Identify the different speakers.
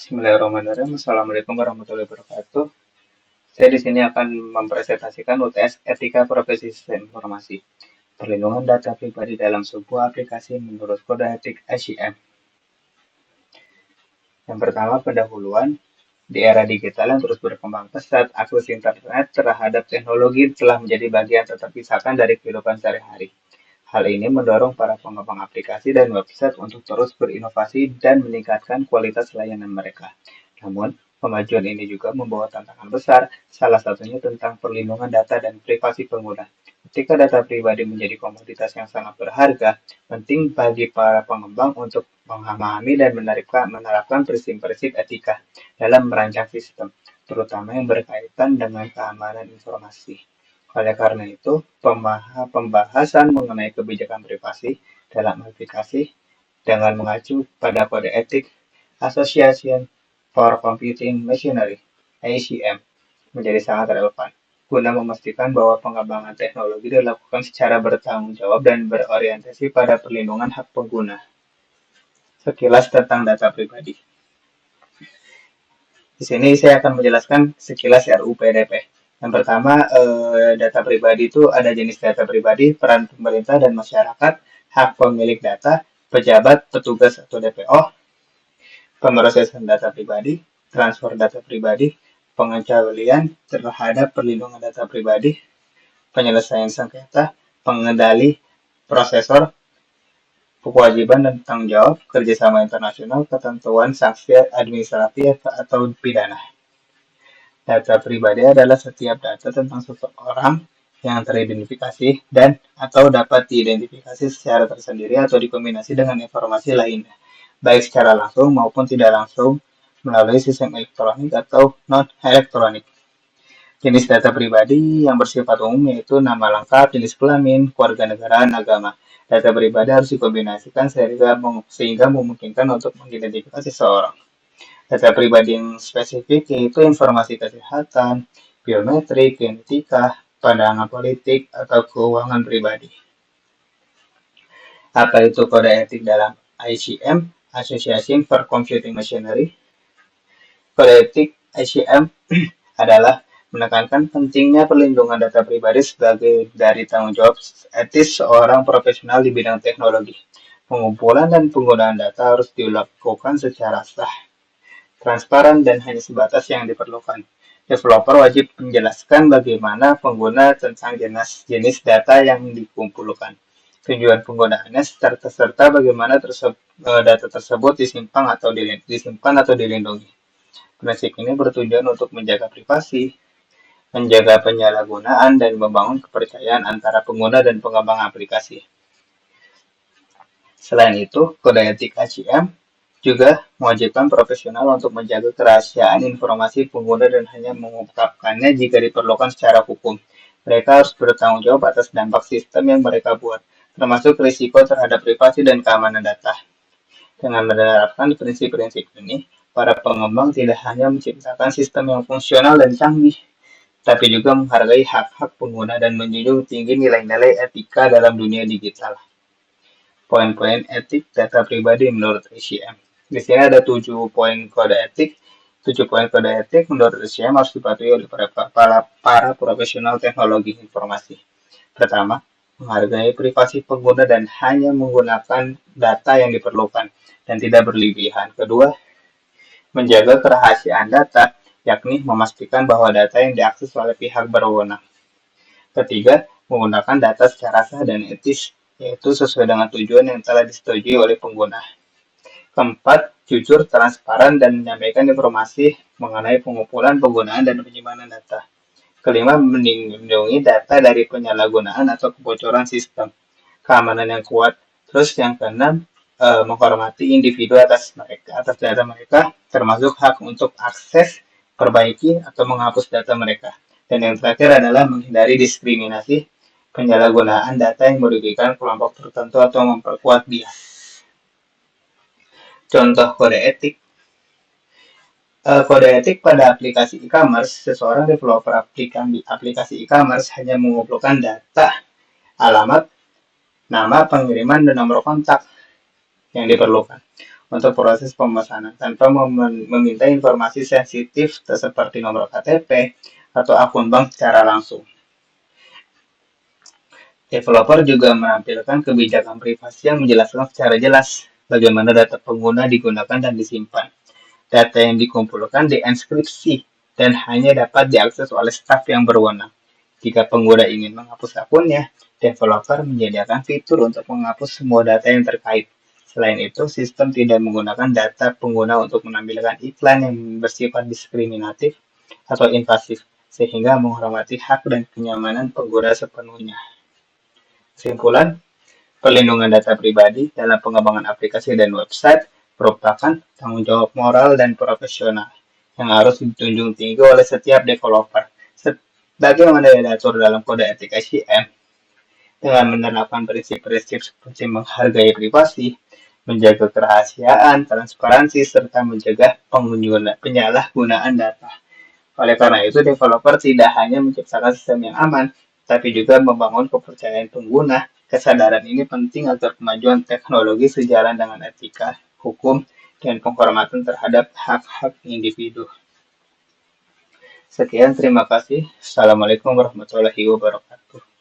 Speaker 1: Bismillahirrahmanirrahim. Assalamualaikum warahmatullahi wabarakatuh. Saya di sini akan mempresentasikan UTS Etika Profesi Sistem Informasi. Perlindungan data pribadi dalam sebuah aplikasi menurut Kode Etik ICM. Yang pertama, pendahuluan. Di era digital yang terus berkembang pesat, akses internet terhadap teknologi telah menjadi bagian tak terpisahkan dari kehidupan sehari-hari. Hal ini mendorong para pengembang aplikasi dan website untuk terus berinovasi dan meningkatkan kualitas layanan mereka. Namun, kemajuan ini juga membawa tantangan besar, salah satunya tentang perlindungan data dan privasi pengguna. Ketika data pribadi menjadi komoditas yang sangat berharga, penting bagi para pengembang untuk memahami dan menerapkan prinsip-prinsip etika dalam merancang sistem, terutama yang berkaitan dengan keamanan informasi. Oleh karena itu, pembahasan mengenai kebijakan privasi dalam aplikasi dengan mengacu pada kode etik Association for Computing Machinery (ACM) menjadi sangat relevan guna memastikan bahwa pengembangan teknologi dilakukan secara bertanggung jawab dan berorientasi pada perlindungan hak pengguna. Sekilas tentang data pribadi. Di sini saya akan menjelaskan sekilas RUU PDP. Yang pertama, data pribadi itu ada jenis data pribadi, peran pemerintah dan masyarakat, hak pemilik data, pejabat, petugas atau DPO, pemrosesan data pribadi, transfer data pribadi, pengecualian terhadap perlindungan data pribadi, penyelesaian sengketa, pengendali, prosesor, kewajiban dan tanggung jawab, kerjasama internasional, ketentuan sanksi administratif atau pidana. Data pribadi adalah setiap data tentang seseorang yang teridentifikasi dan atau dapat diidentifikasi secara tersendiri atau dikombinasi dengan informasi lainnya, baik secara langsung maupun tidak langsung melalui sistem elektronik atau non-elektronik. Jenis data pribadi yang bersifat umum yaitu nama lengkap, jenis kelamin, kewarganegaraan, agama. Data pribadi harus dikombinasikan sehingga memungkinkan untuk mengidentifikasi seseorang. Data pribadi yang spesifik yaitu informasi kesehatan, biometrik, genetika, pandangan politik, atau keuangan pribadi. Apa itu kode etik dalam ICM, Association for Computing Machinery? Kode etik ICM adalah menekankan pentingnya perlindungan data pribadi sebagai dari tanggung jawab etis seorang profesional di bidang teknologi. Pengumpulan dan penggunaan data harus dilakukan secara sah, transparan, dan hanya sebatas yang diperlukan. Developer wajib menjelaskan bagaimana pengguna tentang jenis data yang dikumpulkan, tujuan penggunaannya, serta bagaimana data tersebut disimpan atau dilindungi. Prinsip ini bertujuan untuk menjaga privasi, menjaga penyalahgunaan, dan membangun kepercayaan antara pengguna dan pengembang aplikasi. Selain itu, kode etik ICM juga mewajibkan profesional untuk menjaga kerahasiaan informasi pengguna dan hanya mengungkapkannya jika diperlukan secara hukum. Mereka harus bertanggung jawab atas dampak sistem yang mereka buat, termasuk risiko terhadap privasi dan keamanan data. Dengan menerapkan prinsip-prinsip ini, para pengembang tidak hanya menciptakan sistem yang fungsional dan canggih, tapi juga menghargai hak-hak pengguna dan menjunjung tinggi nilai-nilai etika dalam dunia digital. Poin-poin etik data pribadi menurut ICM. Di sini ada 7 poin kode etik. 7 poin kode etik menurut ICM harus dipatuhi oleh para profesional teknologi informasi. Pertama, menghargai privasi pengguna dan hanya menggunakan data yang diperlukan dan tidak berlebihan. Kedua, menjaga kerahasiaan data, yakni memastikan bahwa data yang diakses oleh pihak berwenang. Ketiga, menggunakan data secara sah dan etis, yaitu sesuai dengan tujuan yang telah disetujui oleh pengguna. Keempat, jujur, transparan, dan menyampaikan informasi mengenai pengumpulan, penggunaan, dan penyimpanan data. Kelima, melindungi data dari penyalahgunaan atau kebocoran sistem. Keamanan yang kuat. Terus yang keenam, menghormati individu atas data mereka, termasuk hak untuk akses, perbaiki, atau menghapus data mereka. Dan yang terakhir adalah menghindari diskriminasi, penyalahgunaan data yang merugikan kelompok tertentu atau memperkuat bias. Contoh kode etik. Kode etik pada aplikasi e-commerce, seseorang developer aplikasi e-commerce hanya mengumpulkan data, alamat, nama, pengiriman, dan nomor kontak yang diperlukan. untuk proses pemesanan tanpa meminta informasi sensitif seperti nomor KTP atau akun bank secara langsung. Developer juga menampilkan kebijakan privasi yang menjelaskan secara jelas bagaimana data pengguna digunakan dan disimpan. Data yang dikumpulkan dienkripsi dan hanya dapat diakses oleh staf yang berwenang. Jika pengguna ingin menghapus akunnya, developer menyediakan fitur untuk menghapus semua data yang terkait. Selain itu, sistem tidak menggunakan data pengguna untuk menampilkan iklan yang bersifat diskriminatif atau invasif, sehingga menghormati hak dan kenyamanan pengguna sepenuhnya. Kesimpulan, perlindungan data pribadi dalam pengembangan aplikasi dan website merupakan tanggung jawab moral dan profesional yang harus dijunjung tinggi oleh setiap developer. Sebagaimana diatur dalam kode etik SCM, dengan menerapkan prinsip-prinsip seperti menghargai privasi, menjaga kerahasiaan, transparansi, serta mencegah penyalahgunaan data. Oleh karena itu, developer tidak hanya menciptakan sistem yang aman, tapi juga membangun kepercayaan pengguna. Kesadaran ini penting agar kemajuan teknologi sejalan dengan etika, hukum, dan penghormatan terhadap hak-hak individu. Sekian, terima kasih. Assalamualaikum warahmatullahi wabarakatuh.